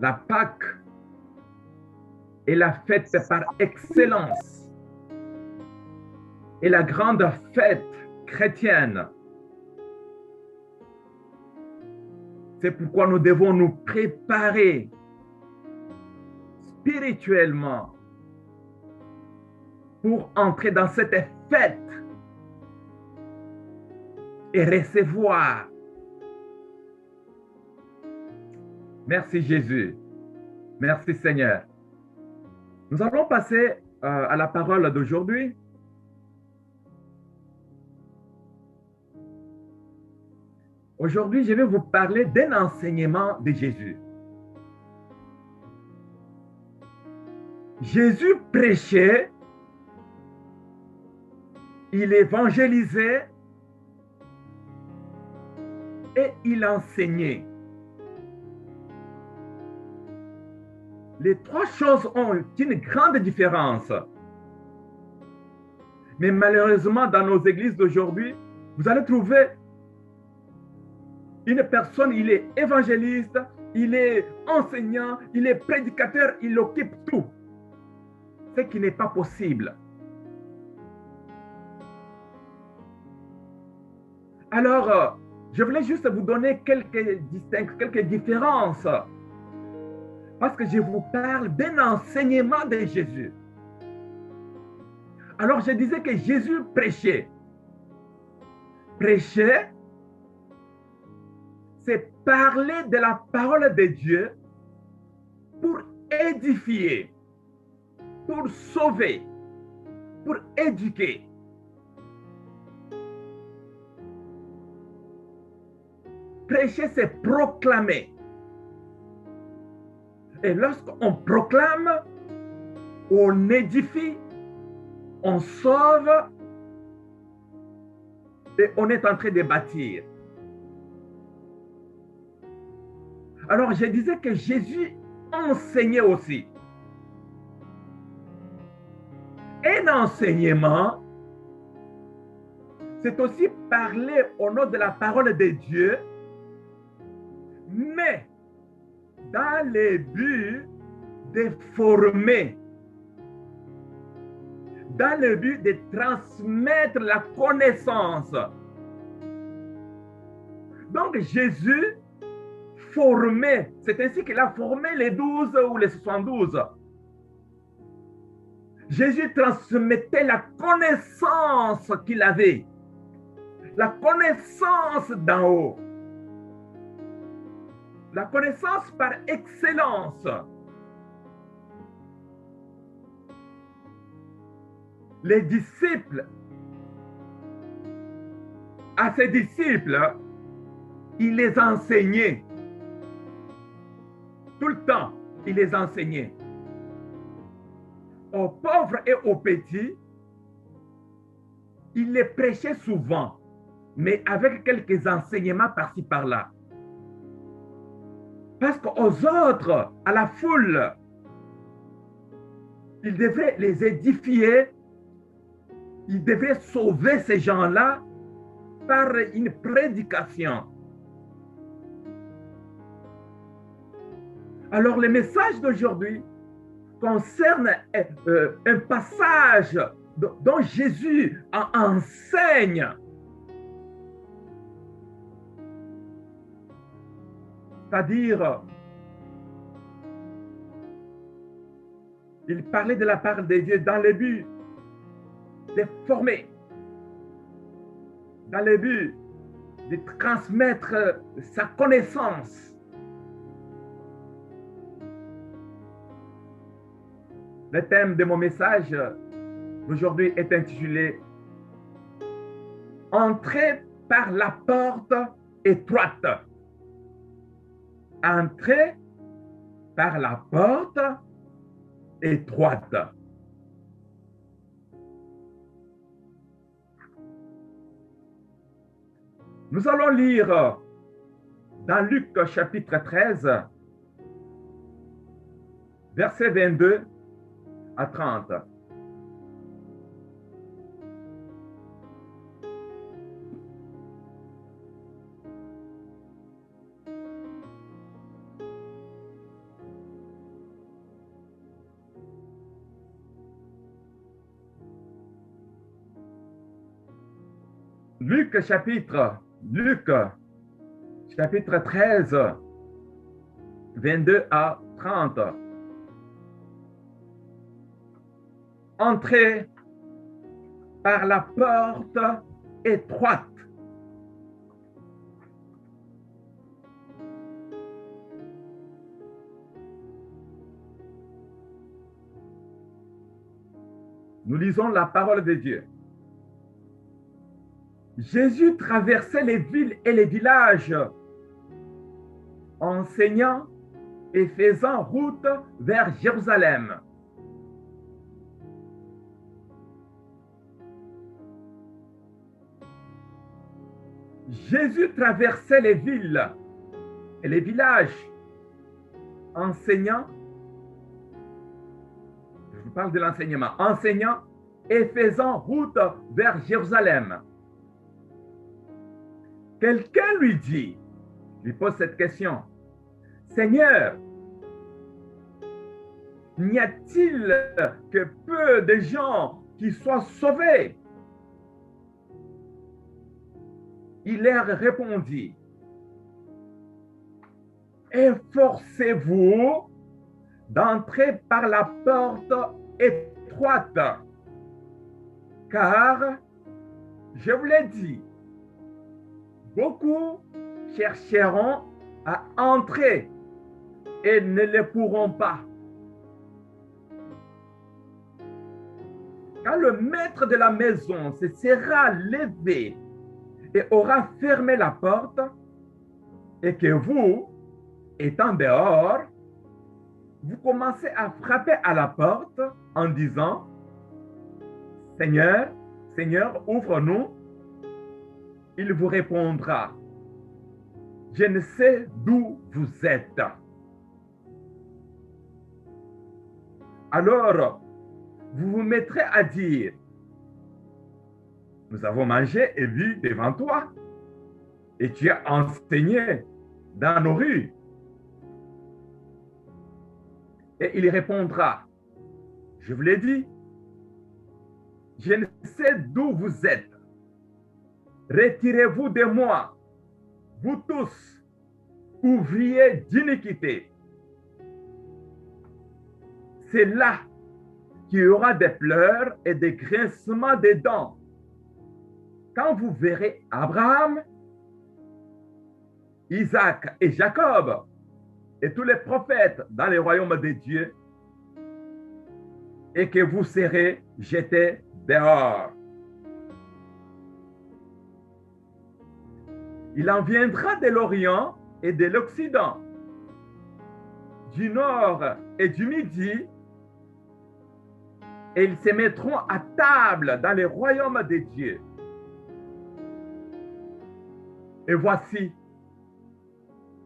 La Pâque est la fête par excellence et la grande fête chrétienne. C'est pourquoi nous devons nous préparer spirituellement pour entrer dans cette fête et recevoir. Merci Jésus. Merci Seigneur. Nous allons passer à la parole d'aujourd'hui. Aujourd'hui, je vais vous parler d'un enseignement de Jésus. Jésus prêchait, il évangélisait et il enseignait. Les trois choses ont une grande différence. Mais malheureusement, dans nos églises d'aujourd'hui, vous allez trouver une personne, il est évangéliste, il est enseignant, il est prédicateur, il occupe tout. Ce qui n'est pas possible. Alors, je voulais juste vous donner quelques différences. Parce que je vous parle d'un enseignement de Jésus. Alors, je disais que Jésus prêchait. Prêcher, c'est parler de la parole de Dieu pour édifier, pour sauver, pour éduquer. Prêcher, c'est proclamer. Et lorsqu'on proclame, on édifie, on sauve et on est en train de bâtir. Alors, je disais que Jésus enseignait aussi. Un enseignement, c'est aussi parler au nom de la parole de Dieu, mais dans le but de former, dans le but de transmettre la connaissance. Donc Jésus formait, c'est ainsi qu'il a formé les 12 ou les 72. Jésus transmettait la connaissance qu'il avait, la connaissance d'en haut, la connaissance par excellence. Les disciples, à ses disciples, il les enseignait. Tout le temps, il les enseignait. Aux pauvres et aux petits, il les prêchait souvent, mais avec quelques enseignements par-ci par-là. Parce qu'aux autres, à la foule, il devrait les édifier, il devrait sauver ces gens-là par une prédication. Alors le message d'aujourd'hui concerne un passage dont Jésus enseigne. C'est-à-dire, il parlait de la parole de Dieu dans le but de former, dans le but de transmettre sa connaissance. Le thème de mon message aujourd'hui est intitulé « Entrez par la porte étroite ». Entrez par la porte étroite. Nous allons lire dans Luc chapitre 13, versets 22 à 30. Luc chapitre 13, 22 à 30. Entrez par la porte étroite. Nous lisons la parole de Dieu. Jésus traversait les villes et les villages, enseignant et faisant route vers Jérusalem. Jésus traversait les villes et les villages, enseignant, je vous parle de l'enseignement, enseignant et faisant route vers Jérusalem. Quelqu'un lui pose cette question. Seigneur, n'y a-t-il que peu de gens qui soient sauvés? Il leur répondit, efforcez-vous d'entrer par la porte étroite, car, je vous l'ai dit, beaucoup chercheront à entrer et ne le pourront pas. Quand le maître de la maison se sera levé et aura fermé la porte, et que vous, étant dehors, vous commencez à frapper à la porte en disant, Seigneur, Seigneur, ouvre-nous. Il vous répondra, je ne sais d'où vous êtes. Alors, vous vous mettrez à dire, nous avons mangé et bu devant toi, et tu as enseigné dans nos rues. Et il répondra, je vous l'ai dit, je ne sais d'où vous êtes. Retirez-vous de moi, vous tous, ouvriers d'iniquité. C'est là qu'il y aura des pleurs et des grincements des dents. Quand vous verrez Abraham, Isaac et Jacob et tous les prophètes dans le royaume de Dieu, et que vous serez jetés dehors. Il en viendra de l'Orient et de l'Occident, du Nord et du Midi, et ils se mettront à table dans le royaume de Dieu. Et voici,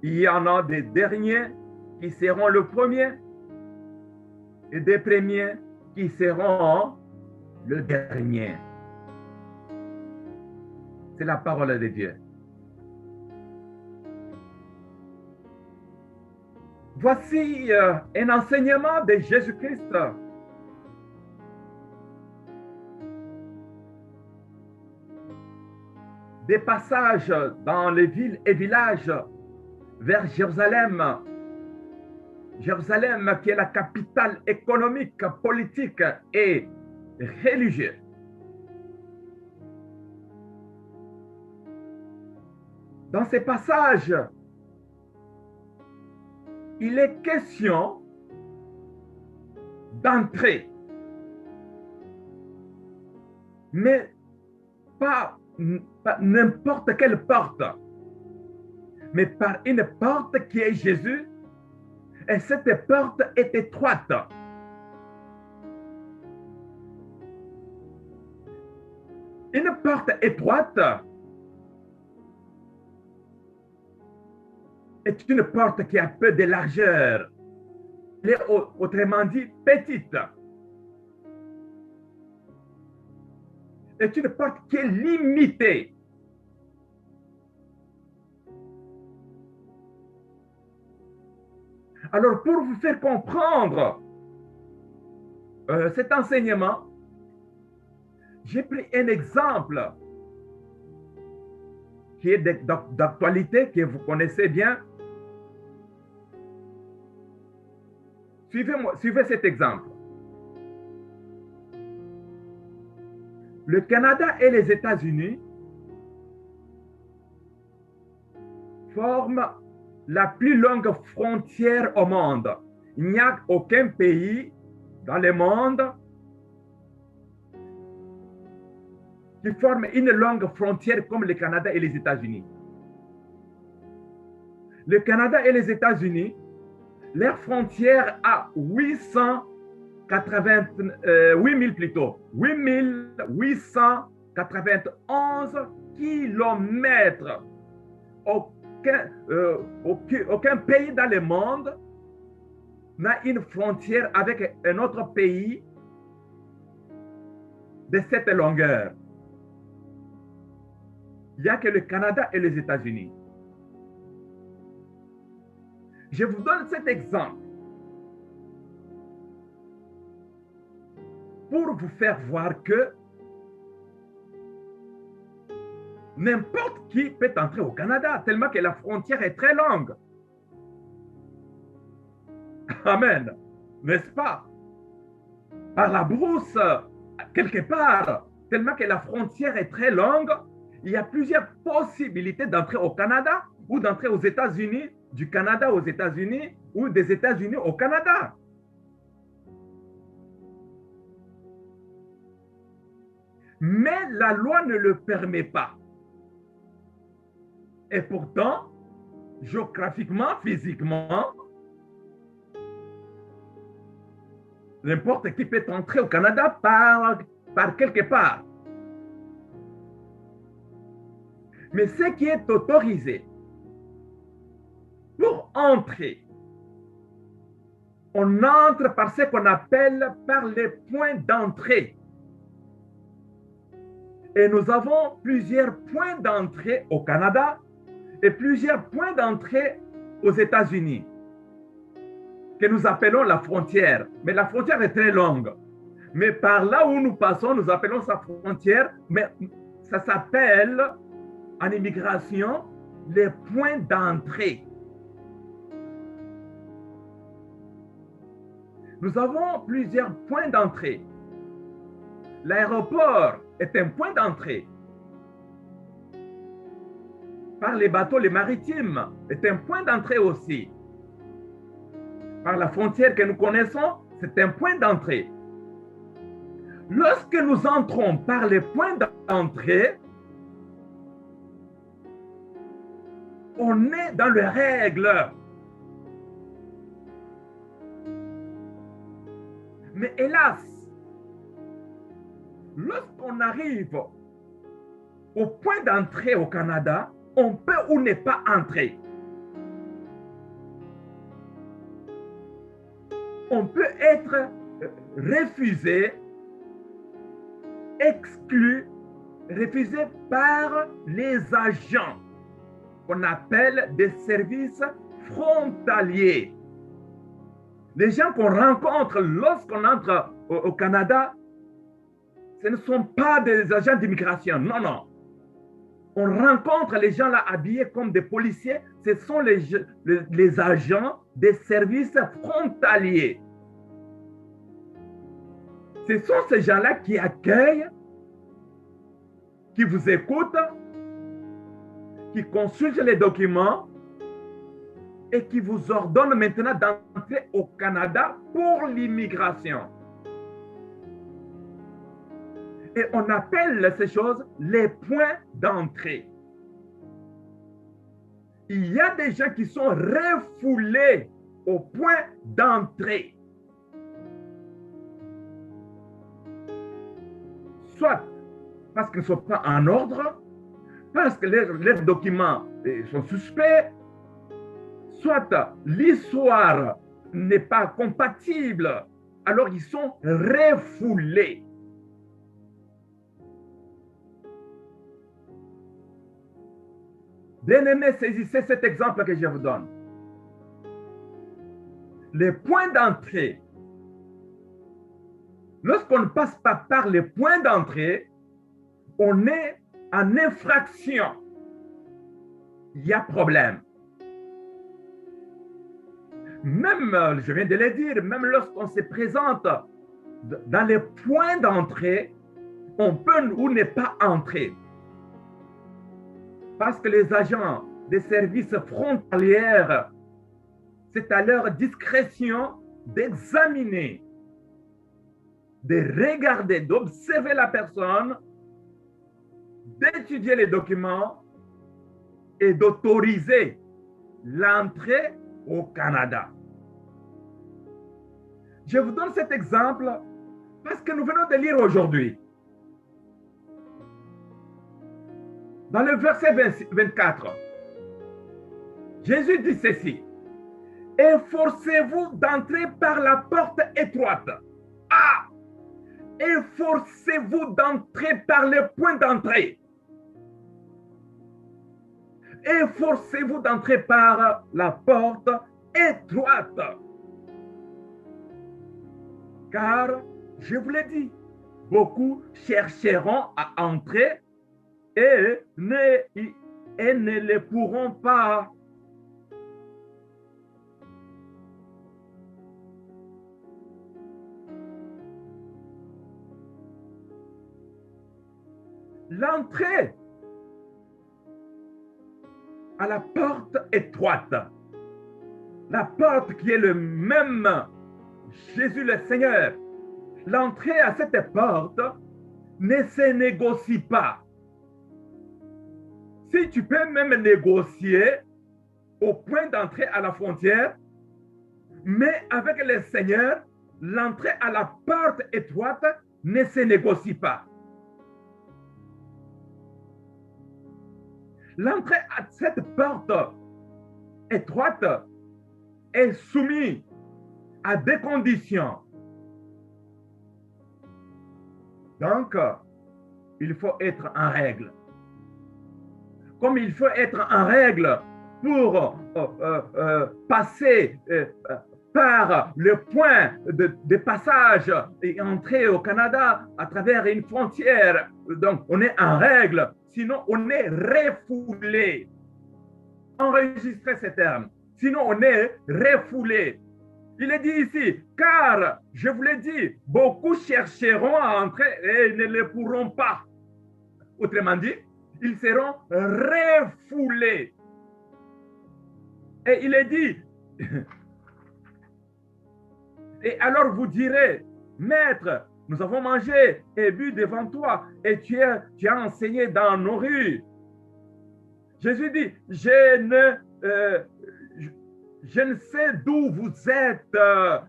il y en a des derniers qui seront le premier et des premiers qui seront le dernier. C'est la parole de Dieu. Voici un enseignement de Jésus-Christ. Des passages dans les villes et villages vers Jérusalem. Jérusalem qui est la capitale économique, politique et religieuse. Dans ces passages, il est question d'entrer, mais pas n'importe quelle porte, mais par une porte qui est Jésus, et cette porte est étroite. Une porte étroite est une porte qui a peu de largeur. Elle est autrement dit petite. C'est une porte qui est limitée. Alors, pour vous faire comprendre cet enseignement, j'ai pris un exemple qui est d'actualité, que vous connaissez bien. Suivez cet exemple. Le Canada et les États-Unis forment la plus longue frontière au monde. Il n'y a aucun pays dans le monde qui forme une longue frontière comme le Canada et les États-Unis. Le Canada et les États-Unis, leur frontière a 8891 kilomètres. Aucun pays dans le monde n'a une frontière avec un autre pays de cette longueur. Il n'y a que le Canada et les États-Unis. Je vous donne cet exemple pour vous faire voir que n'importe qui peut entrer au Canada, tellement que la frontière est très longue. Amen. N'est-ce pas? Par la brousse, quelque part, tellement que la frontière est très longue, il y a plusieurs possibilités d'entrer au Canada ou d'entrer aux États-Unis, du Canada aux États-Unis ou des États-Unis au Canada. Mais la loi ne le permet pas. Et pourtant, géographiquement, physiquement, n'importe qui peut entrer au Canada par quelque part. Mais ce qui est autorisé pour entrer, on entre par ce qu'on appelle par les points d'entrée. Et nous avons plusieurs points d'entrée au Canada et plusieurs points d'entrée aux États-Unis, que nous appelons la frontière. Mais la frontière est très longue. Mais par là où nous passons, nous appelons sa frontière, mais ça s'appelle en immigration les points d'entrée. Nous avons plusieurs points d'entrée. L'aéroport est un point d'entrée. Par les bateaux, les maritimes est un point d'entrée aussi. Par la frontière que nous connaissons, c'est un point d'entrée. Lorsque nous entrons par les points d'entrée, on est dans les règles. Mais hélas, lorsqu'on arrive au point d'entrée au Canada, on peut ou ne pas entrer. On peut être refusé, exclu, refusé par les agents qu'on appelle des services frontaliers. Les gens qu'on rencontre lorsqu'on entre au Canada, ce ne sont pas des agents d'immigration, non, non. On rencontre les gens là habillés comme des policiers, ce sont les agents des services frontaliers. Ce sont ces gens-là qui accueillent, qui vous écoutent, qui consultent les documents et qui vous ordonnent maintenant d'entrer au Canada pour l'immigration. Et on appelle ces choses les points d'entrée. Il y a des gens qui sont refoulés au point d'entrée. Soit parce qu'ils ne sont pas en ordre, parce que leurs documents sont suspects, soit l'histoire n'est pas compatible, alors ils sont refoulés. Bien-aimés, saisissez cet exemple que je vous donne. Les points d'entrée. Lorsqu'on ne passe pas par les points d'entrée, on est en infraction. il y a problème. Même, je viens de le dire, même lorsqu'on se présente dans les points d'entrée, on peut ou ne pas entrer. Parce que les agents des services frontaliers, c'est à leur discrétion d'examiner, de regarder, d'observer la personne, d'étudier les documents et d'autoriser l'entrée au Canada. Je vous donne cet exemple parce que nous venons de lire aujourd'hui. Dans le verset 24, Jésus dit ceci: efforcez-vous d'entrer par la porte étroite. Ah! Efforcez-vous d'entrer par le point d'entrée. Efforcez-vous d'entrer par la porte étroite. Car, je vous l'ai dit, beaucoup chercheront à entrer et ne le pourront pas. L'entrée à la porte étroite, la porte qui est le même Jésus le Seigneur, l'entrée à cette porte ne se négocie pas. Si tu peux même négocier au point d'entrée à la frontière, mais avec le Seigneur, l'entrée à la porte étroite ne se négocie pas. L'entrée à cette porte étroite est soumise à des conditions. Donc, il faut être en règle. Comme il faut être en règle pour passer par le point de passage et entrer au Canada à travers une frontière. Donc, on est en règle, sinon on est refoulé. Enregistrez ces termes. Sinon, on est refoulé. Il est dit ici, car, je vous l'ai dit, beaucoup chercheront à entrer et ne le pourront pas. Autrement dit, ils seront refoulés. Et il est dit, et alors vous direz, Maître, nous avons mangé et bu devant toi, et tu as enseigné dans nos rues. Jésus dit, je ne sais d'où vous êtes,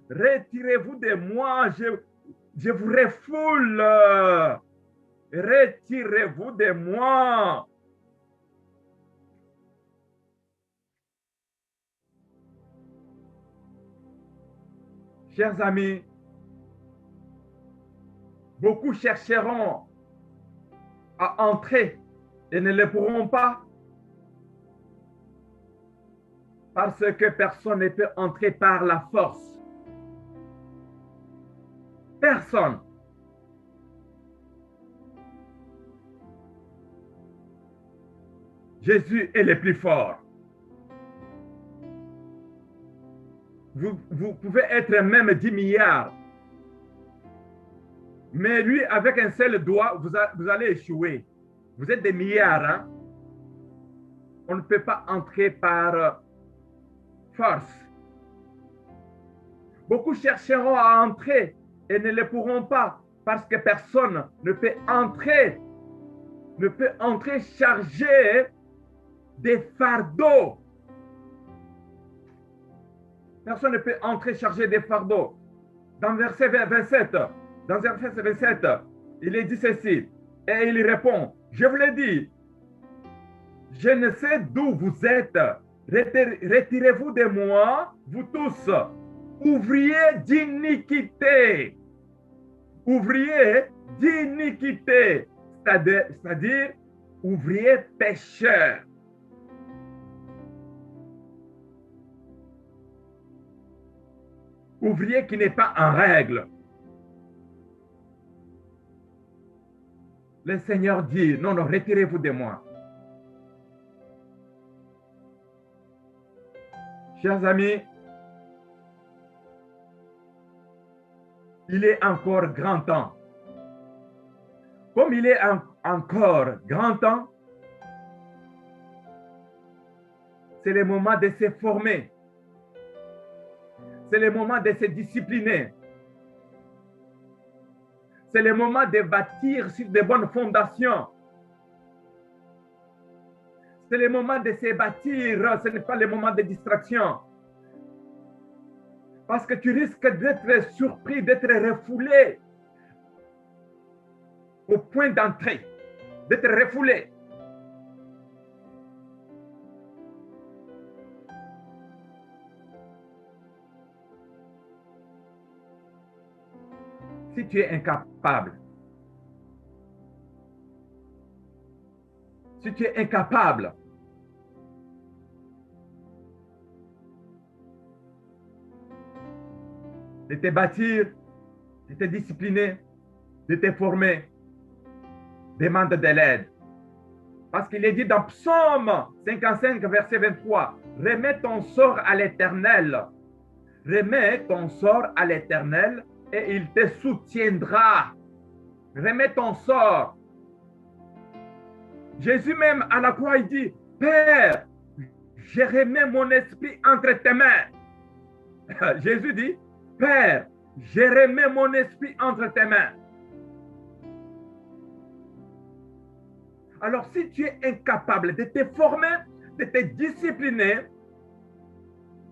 retirez-vous de moi, je vous refoule, retirez-vous de moi. Chers amis, beaucoup chercheront à entrer et ne le pourront pas parce que personne ne peut entrer par la force. Personne. Jésus est le plus fort. Vous pouvez être même 10 milliards. Mais lui, avec un seul doigt, vous allez échouer. Vous êtes des milliards. Hein? On ne peut pas entrer par force. Beaucoup chercheront à entrer et ne le pourront pas parce que personne ne peut entrer chargé des fardeaux. Personne ne peut entrer chargé des fardeaux. Dans verset 27, il est dit ceci, et il répond, je vous l'ai dit, je ne sais d'où vous êtes, retirez-vous de moi, vous tous, ouvriers d'iniquité. Ouvriers d'iniquité, c'est-à-dire ouvriers pécheurs. Ouvrier qui n'est pas en règle. Le Seigneur dit, non, non, retirez-vous de moi. Chers amis, il est encore grand temps. Comme il est encore grand temps, c'est le moment de se former. C'est le moment de se discipliner. C'est le moment de bâtir sur de bonnes fondations. C'est le moment de se bâtir, ce n'est pas le moment de distraction. Parce que tu risques d'être surpris, d'être refoulé au point d'entrée, d'être refoulé. Si tu es incapable, de te bâtir, de te discipliner, de te former, demande de l'aide. Parce qu'il est dit dans Psaume 55, verset 23, remets ton sort à l'Éternel. Remets ton sort à l'Éternel et il te soutiendra. Remets ton sort. Jésus même à la croix, il dit, Père, je remets mon esprit entre tes mains. Jésus dit, Père, je remets mon esprit entre tes mains. Alors, si tu es incapable de te former, de te discipliner,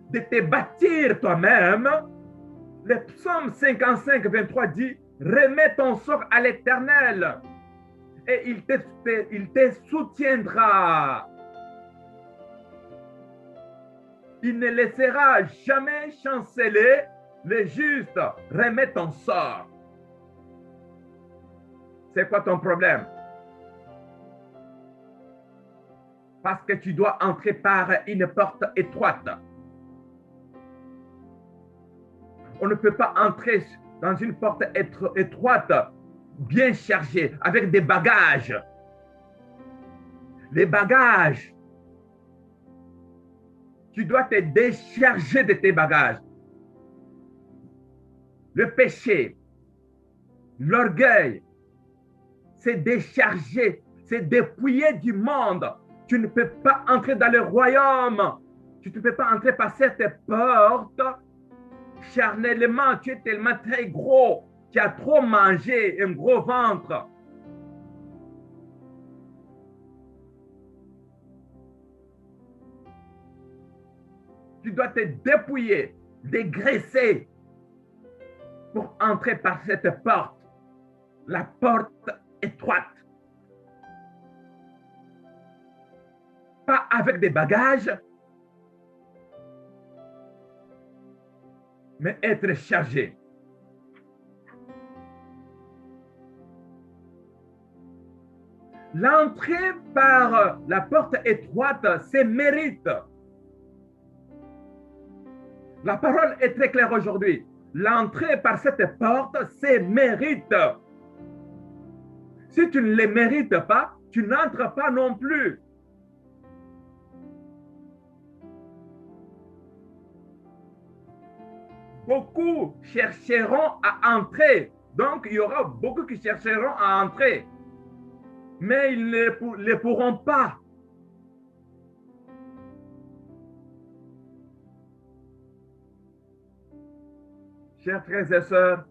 de te bâtir toi-même, le psaume 55, 23 dit, remets ton sort à l'Éternel et il te soutiendra. Il ne laissera jamais chanceler le juste. Remets ton sort. C'est quoi ton problème? Parce que tu dois entrer par une porte étroite. On ne peut pas entrer dans une porte étroite, bien chargée, avec des bagages. Les bagages, tu dois te décharger de tes bagages. Le péché, l'orgueil, c'est décharger, c'est dépouiller du monde. Tu ne peux pas entrer dans le royaume. Tu ne peux pas entrer par cette porte. Charnellement, tu es tellement très gros. Tu as trop mangé, un gros ventre. Tu dois te dépouiller, dégraisser pour entrer par cette porte. La porte étroite. Pas avec des bagages, mais être chargé. L'entrée par la porte étroite, c'est mérite. La parole est très claire aujourd'hui. L'entrée par cette porte, c'est mérite. Si tu ne les mérites pas, tu n'entres pas non plus. Beaucoup chercheront à entrer. Donc, il y aura beaucoup qui chercheront à entrer. Mais ils ne le pourront pas. Chers frères et sœurs,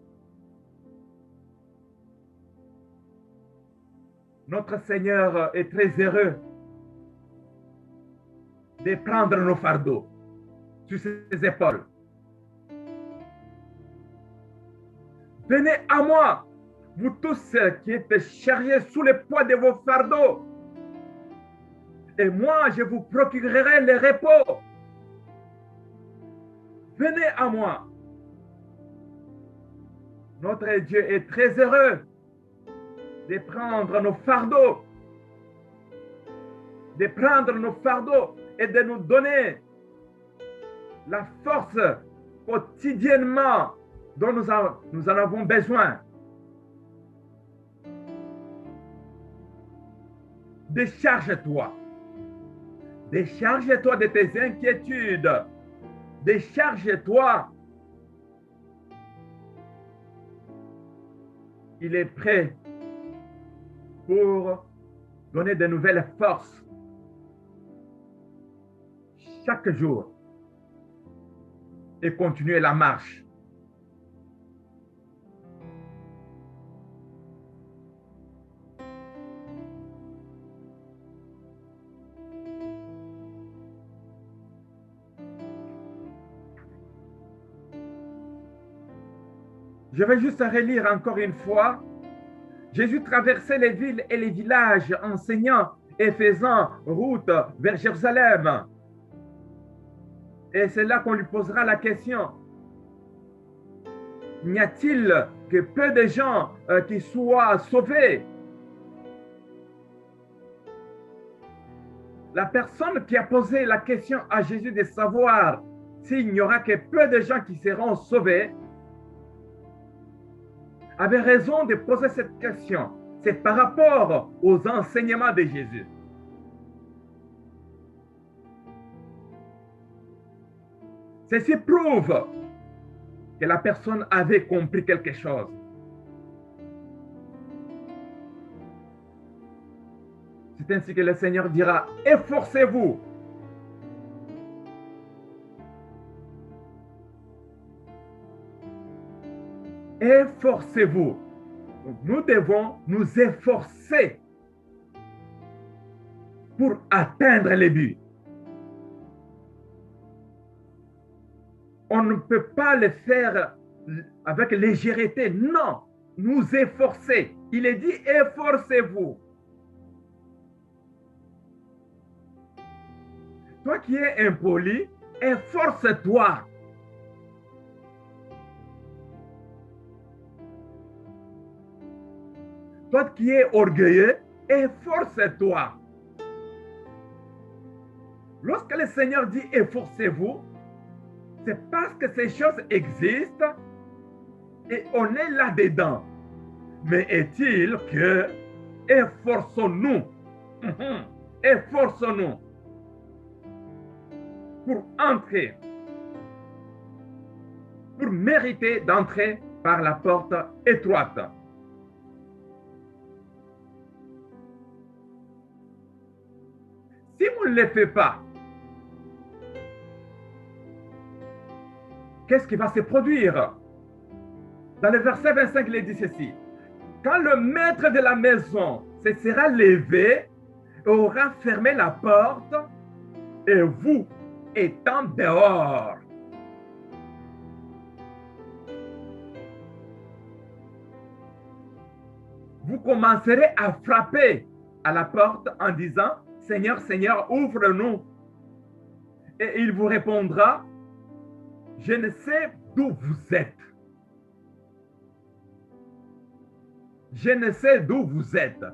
notre Seigneur est très heureux de prendre nos fardeaux sur ses épaules. Venez à moi, vous tous qui êtes chargés sous le poids de vos fardeaux. Et moi, je vous procurerai le repos. Venez à moi. Notre Dieu est très heureux de prendre nos fardeaux, et de nous donner la force quotidiennement dont nous en avons besoin. Décharge-toi. Décharge-toi de tes inquiétudes. décharge-toi. Il est prêt pour donner de nouvelles forces chaque jour et continuer la marche. Je vais juste relire encore une fois. Jésus traversait les villes et les villages, enseignant et faisant route vers Jérusalem. Et c'est là qu'on lui posera la question. N'y a-t-il que peu de gens qui soient sauvés? La personne qui a posé la question à Jésus de savoir s'il n'y aura que peu de gens qui seront sauvés avait raison de poser cette question. C'est par rapport aux enseignements de Jésus. Ceci prouve que la personne avait compris quelque chose. C'est ainsi que le Seigneur dira, efforcez-vous. Efforcez-vous. Nous devons nous efforcer pour atteindre les buts. On ne peut pas le faire avec légèreté. Non, nous efforcer. Il est dit, efforcez-vous. Toi qui es impoli, efforce-toi. Toi qui es orgueilleux, efforce-toi. Lorsque le Seigneur dit efforcez-vous, c'est parce que ces choses existent et on est là-dedans. Mais est-il que efforçons-nous, efforçons-nous pour entrer, pour mériter d'entrer par la porte étroite. Si vous ne le faites pas, qu'est-ce qui va se produire? Dans le verset 25, il est dit ceci. Quand le maître de la maison se sera levé et aura fermé la porte, et vous étant dehors, vous commencerez à frapper à la porte en disant, Seigneur, Seigneur, ouvre-nous. Et il vous répondra, je ne sais d'où vous êtes. Je ne sais d'où vous êtes.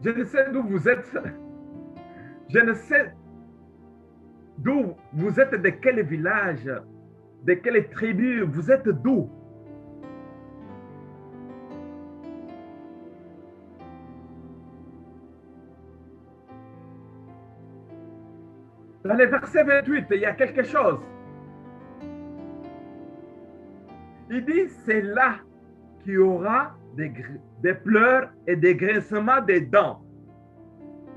Je ne sais d'où vous êtes. Je ne sais d'où vous êtes, de quel village, de quelle tribu, vous êtes d'où? Dans le verset 28, il y a quelque chose. Il dit, c'est là qu'il y aura des pleurs et des grincements des dents.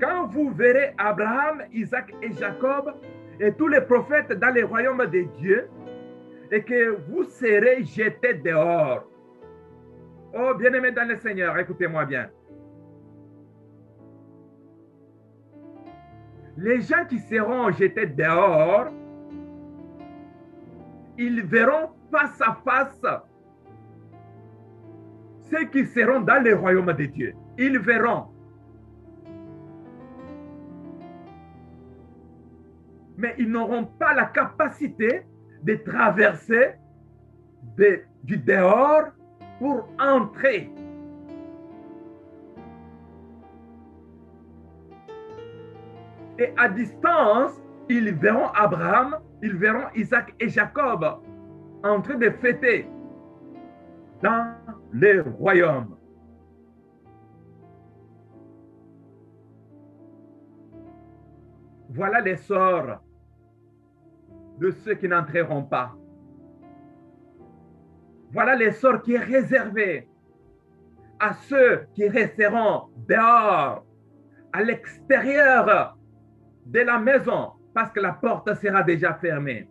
Quand vous verrez Abraham, Isaac et Jacob et tous les prophètes dans le royaume de Dieu, et que vous serez jetés dehors. Oh, bien-aimés dans le Seigneur, écoutez-moi bien. Les gens qui seront jetés dehors, ils verront face à face ceux qui seront dans le royaume de Dieu. Ils verront. Mais ils n'auront pas la capacité de traverser du dehors pour entrer. Et à distance, ils verront Abraham, ils verront Isaac et Jacob en train de fêter dans le royaume. Voilà les sorts de ceux qui n'entreront pas. Voilà les sorts qui est réservé à ceux qui resteront dehors, à l'extérieur de la maison, parce que la porte sera déjà fermée.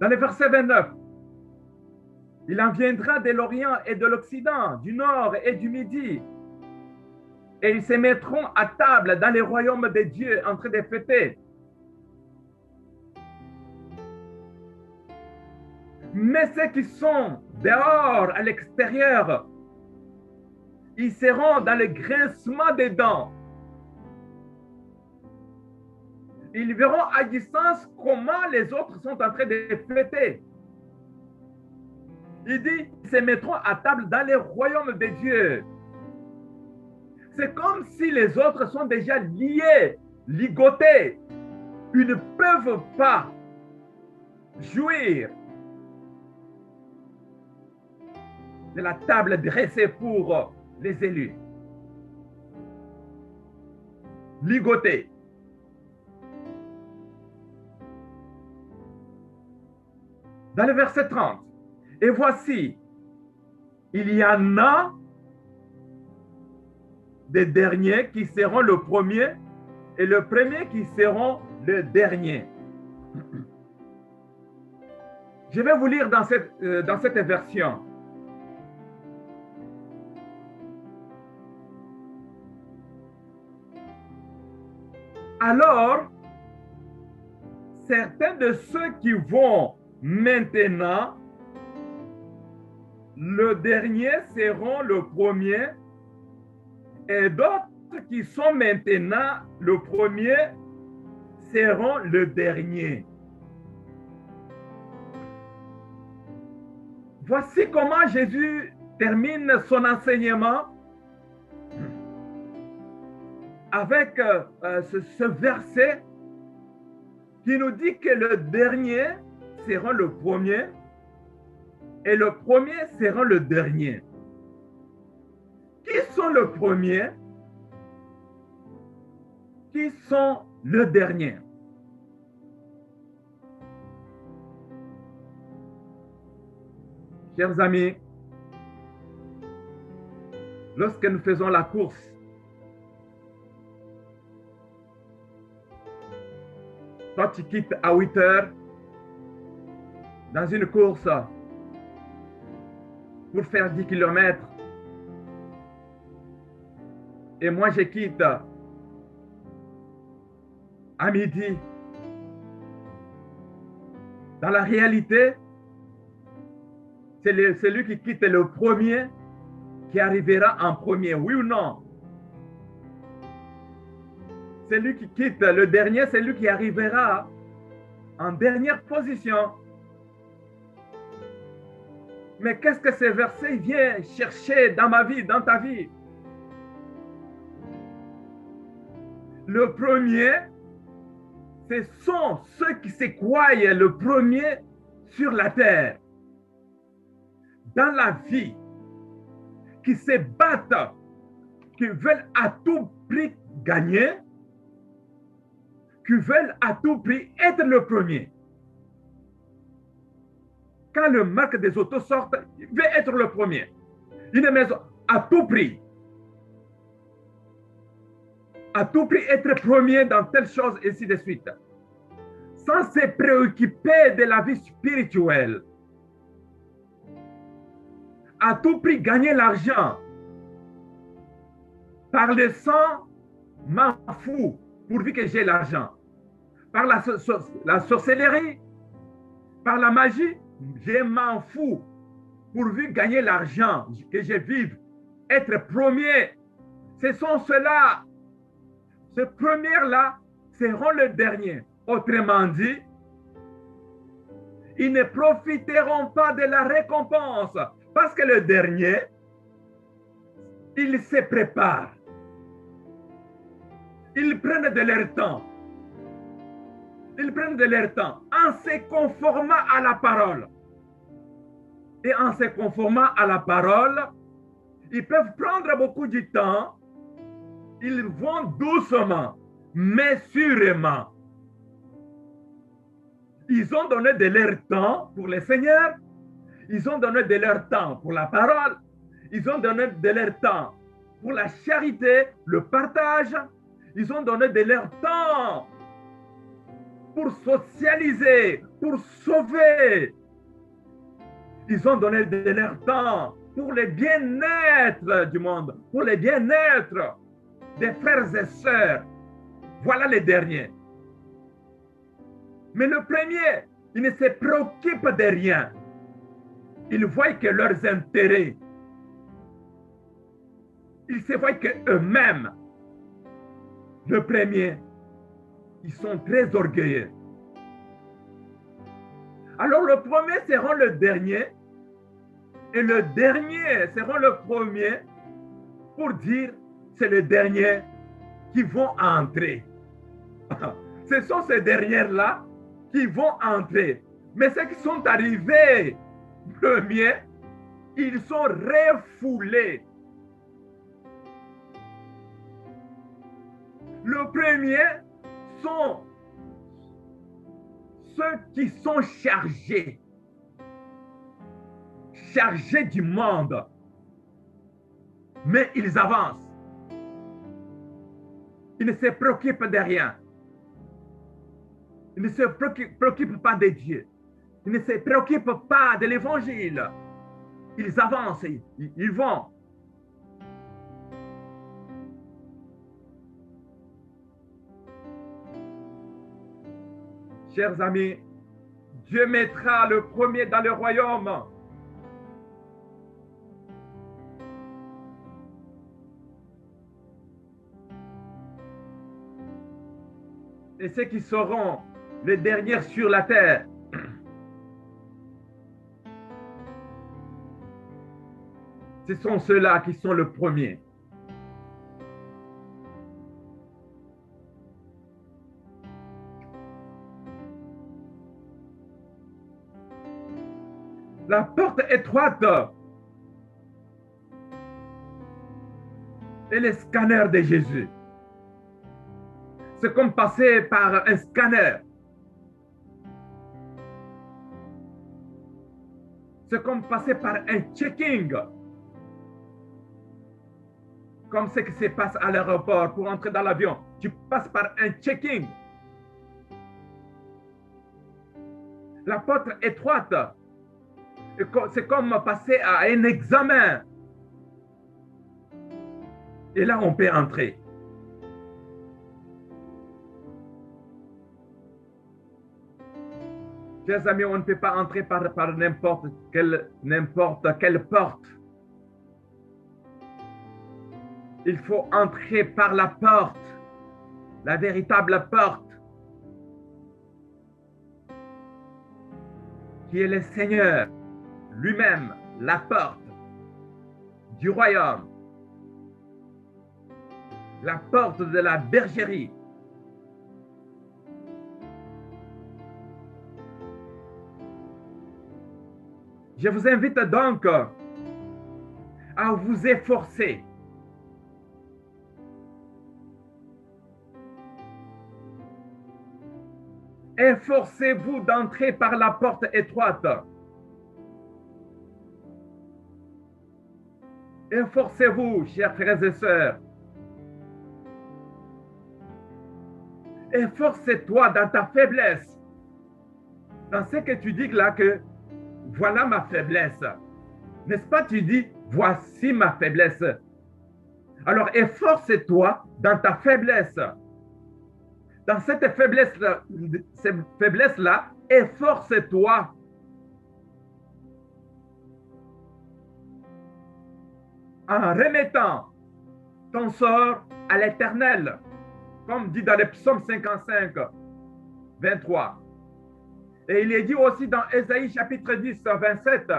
Dans le verset 29, il en viendra de l'Orient et de l'Occident, du Nord et du Midi, et ils se mettront à table dans les royaumes de Dieu en train de fêter. Mais ceux qui sont dehors, à l'extérieur, ils seront dans le grincement des dents. Ils verront à distance comment les autres sont en train de fêter. Il dit, ils se mettront à table dans les royaumes de Dieu. C'est comme si les autres sont déjà liés, ligotés. Ils ne peuvent pas jouir de la table dressée pour les élus. Ligotés. Dans le verset 30, et voici, il y en a des derniers qui seront le premier et le premier qui seront le dernier. Je vais vous lire dans cette version. Alors, certains de ceux qui vont maintenant, le dernier seront le premier, et d'autres qui sont maintenant le premier seront le dernier. Voici comment Jésus termine son enseignement avec ce verset qui nous dit que le dernier sera le premier et le premier sera le dernier. Qui sont le premier? Qui sont le dernier? Chers amis, lorsque nous faisons la course, toi tu quittes à 8 heures dans une course pour faire 10 km. Et moi, je quitte à midi. Dans la réalité, c'est celui qui quitte le premier qui arrivera en premier, oui ou non? Celui qui quitte le dernier, c'est lui qui arrivera en dernière position. Mais qu'est-ce que ce verset vient chercher dans ma vie, dans ta vie? Le premier, ce sont ceux qui se croient le premier sur la terre, dans la vie, qui se battent, qui veulent à tout prix gagner, qui veulent à tout prix être le premier. Quand le marque des autos sort, il veut être le premier. Une maison, à tout prix. À tout prix être premier dans telle chose, et ainsi de suite. Sans se préoccuper de la vie spirituelle. À tout prix gagner l'argent. Par le sang, m'en fous, pourvu que j'ai l'argent. Par la sorcellerie, par la magie, je m'en fous, pourvu gagner l'argent, que je vive, être premier. Ce sont ceux-là, ces premiers-là seront les derniers. Autrement dit, ils ne profiteront pas de la récompense, parce que le dernier, il se prépare. Ils prennent de leur temps. Ils prennent de leur temps en se conformant à la parole. Et en se conformant à la parole, ils peuvent prendre beaucoup de temps. Ils vont doucement, mais sûrement. Ils ont donné de leur temps pour le Seigneur. Ils ont donné de leur temps pour la parole. Ils ont donné de leur temps pour la charité, le partage. Ils ont donné de leur temps pour socialiser, pour sauver. Ils ont donné de leur temps pour le bien-être du monde, pour le bien-être des frères et sœurs. Voilà les derniers. Mais le premier, il ne se préoccupe de rien. Ils voient que leurs intérêts, ils se voient qu'eux-mêmes, le premier, ils sont très orgueilleux. Alors le premier sera le dernier et le dernier sera le premier pour dire c'est le dernier qui vont entrer. Ce sont ces derniers-là qui vont entrer. Mais ceux qui sont arrivés premiers, ils sont refoulés. Le premier sont ceux qui sont chargés du monde. Mais ils avancent. Ils ne se préoccupent de rien. Ils ne se préoccupent pas de Dieu. Ils ne se préoccupent pas de l'évangile. Ils avancent, ils vont. Chers amis, Dieu mettra le premier dans le royaume. Et ceux qui seront les derniers sur la terre. Ce sont ceux-là qui sont le premier. La porte étroite et le scanner de Jésus. C'est comme passer par un scanner. C'est comme passer par un checking. Comme ce qui se passe à l'aéroport pour entrer dans l'avion. Tu passes par un checking. La porte étroite, c'est comme passer à un examen. Et là, on peut entrer. Chers amis, on ne peut pas entrer par n'importe quelle porte. Il faut entrer par la porte, la véritable porte, qui est le Seigneur lui-même, la porte du royaume, la porte de la bergerie. Je vous invite donc à vous efforcer. Efforcez-vous d'entrer par la porte étroite. Efforcez-vous, chers frères et sœurs. Efforce-toi dans ta faiblesse. Dans ce que tu dis là que voilà ma faiblesse. N'est-ce pas, tu dis, voici ma faiblesse. Alors, efforce-toi dans ta faiblesse. Dans cette faiblesse-là, efforce-toi. En remettant ton sort à l'Éternel, comme dit dans le psaume 55, 23. Et il est dit aussi dans Ésaïe chapitre 10, 27,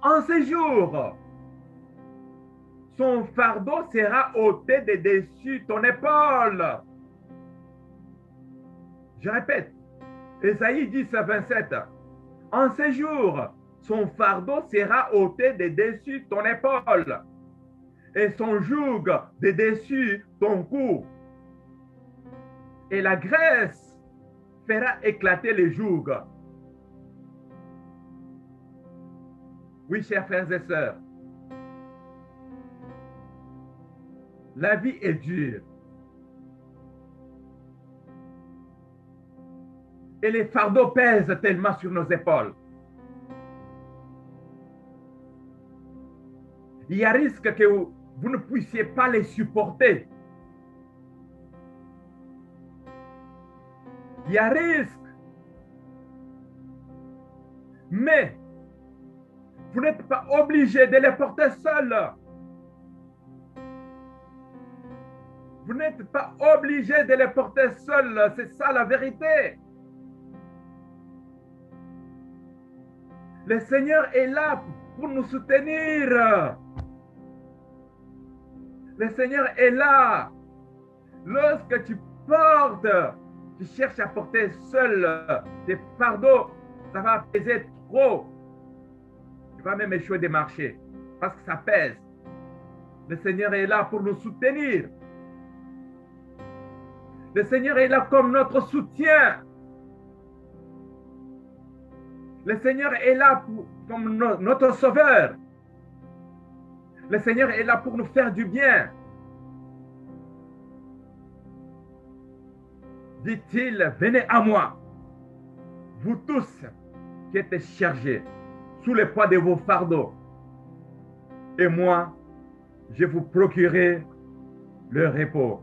en ce jour, son fardeau sera ôté de dessus ton épaule. Je répète, Ésaïe 10, 27. En ces jours, son fardeau sera ôté de dessus ton épaule et son joug de dessus ton cou. Et la graisse fera éclater les jougs. Oui, chers frères et sœurs, la vie est dure. Et les fardeaux pèsent tellement sur nos épaules. Il y a risque que vous ne puissiez pas les supporter. Il y a risque. Mais vous n'êtes pas obligé de les porter seuls. Vous n'êtes pas obligé de les porter seuls. C'est ça la vérité. Le Seigneur est là pour nous soutenir. Le Seigneur est là. Lorsque tu portes, tu cherches à porter seul tes fardeaux, ça va peser trop. Tu vas même échouer de marcher parce que ça pèse. Le Seigneur est là pour nous soutenir. Le Seigneur est là comme notre soutien. Le Seigneur est là comme notre sauveur. Le Seigneur est là pour nous faire du bien. Dit-il, venez à moi, vous tous qui êtes chargés sous le poids de vos fardeaux. Et moi, je vous procurerai le repos.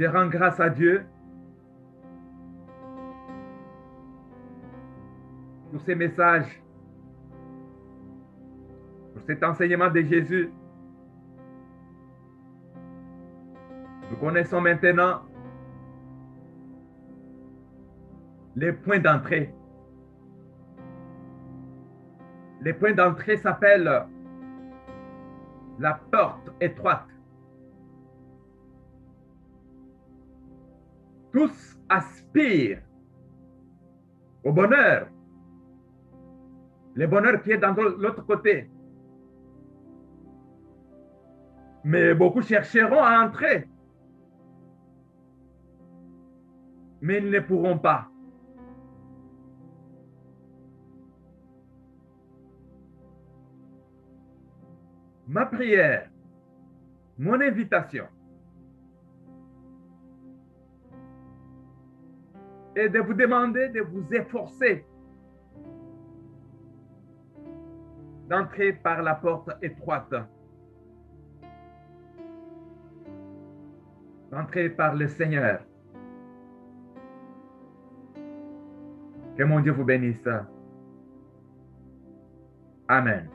Je rends grâce à Dieu pour ces messages, pour cet enseignement de Jésus. Nous connaissons maintenant les points d'entrée. Les points d'entrée s'appellent la porte étroite. Tous aspirent au bonheur. Le bonheur qui est dans l'autre côté. Mais beaucoup chercheront à entrer. Mais ils ne pourront pas. Ma prière, mon invitation est de vous demander de vous efforcer d'entrer par la porte étroite, d'entrer par le Seigneur. Que mon Dieu vous bénisse. Amen.